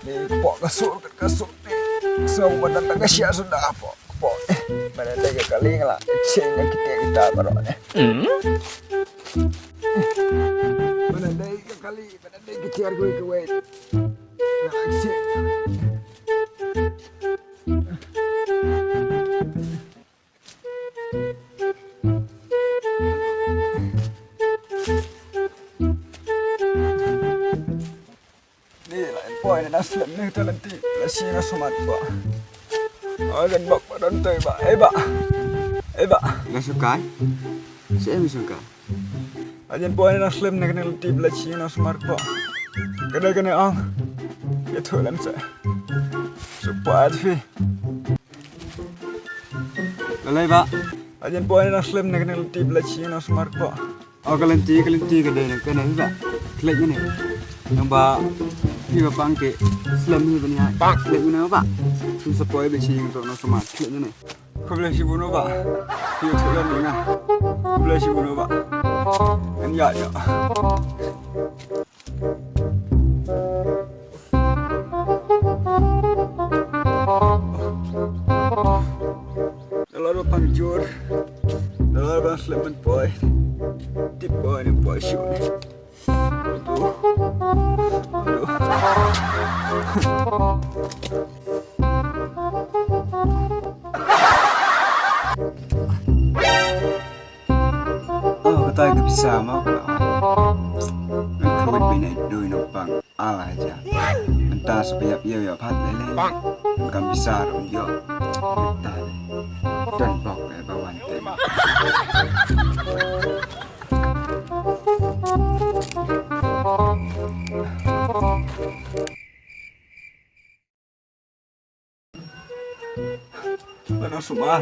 Nih kepok kasur nih. Semua badan tak kasih sudah apa kepok. Mana tiga kali ngelak kecilnya kita barunya. Mana tiga kali kecil gue kewet. Poin nasib ni nanti lasina sumat ba. Agan bak badan tay ba. Eba. Nasukai? Saya suka. Ajan poin nasib ni kena nanti lasina sumat ba. Kena ang. Itu lam sa. Supat fi. Lalai ba? Ajan poin nasib ni kena nanti lasina sumat ba. Oh kelinti kedai nak kena ba? Klik ni. Yang baพี่ว่าปังเกะสลัมนี่เป็นยังปังเล็กอยู่นะป่ะคุณสปอยไปชี้ตัวน้องสมาร์ทเล็กนี่ Kubla si buno ba. Hiyo tulan ni nga. Kubla si buno ba. Anya. Dalam pangjur. Dalam sleman boy. Tip boy ni boy show ni. Aduh. Oh, kata aku bisa mau kalau kau ini doi numpang Allah aja. Entah supaya dia pat lele. Bukan bisa dong yo. Entah. Dan bok bawan tem. Mana sumar?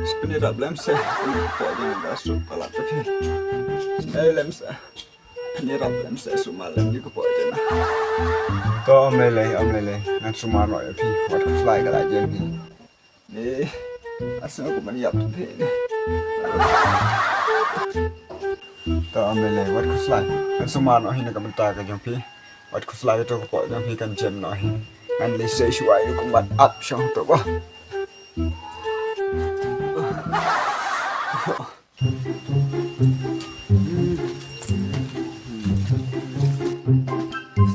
Sebenarnya belum sih. Pokoknya nggak suka lah tapi. Sebenarnya belum sih. Ini belum sih sumar lagi pokoknya. Kau om lele, ngan sumar lo ya pi. Waktu fly kalau aja pi. Nih, asal aku meniap tapi ini. Kau om lele, waktu fly. Ngan sumar lo hina kementar ke jom pi. Waktu fly itu pokoknya pi kan jam lo hina. Ngan lise shuai itu kumbat up syang tu bah.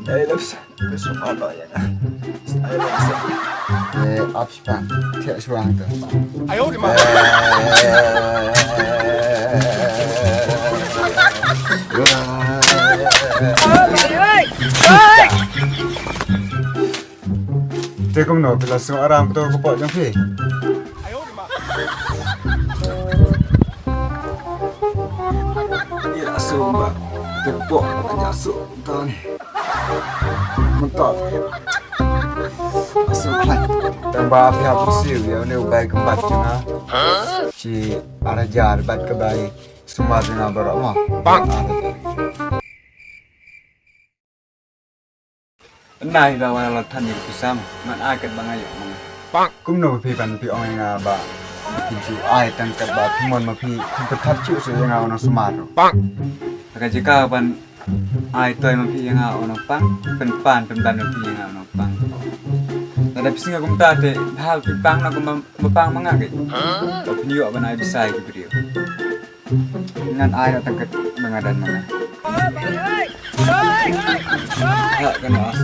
Stylish, besok apa ya? Stylish. Up syang, tiap syang tu. Ayo di mana? Dia kau nak bila semua orang betul kau buat jom pi. Ayo di mana? Ini asuh mbak. Tepuk aja asuh entah ni. Mentah. Asuh kan. Tambah pihak musim ya ni ubai kembat cina. Si arajar bat kebai semua dengan berapa? Nai bawa latan yang pisam. Man akan bangayo. Kum no pi pan pi ong nga ba. Pinju ai tan kat ba pimon ma pi berkat cu se nga ono semaro. Maka jika pan ai toy mampi yang ono pang, pan ban mampi yang ono pang. Ada pising aku minta te hal pipang na mapang mga kay. Opinyo ban ai bisay ko brio. Dengan ai na tangkat mga dan mga. Ha kana as.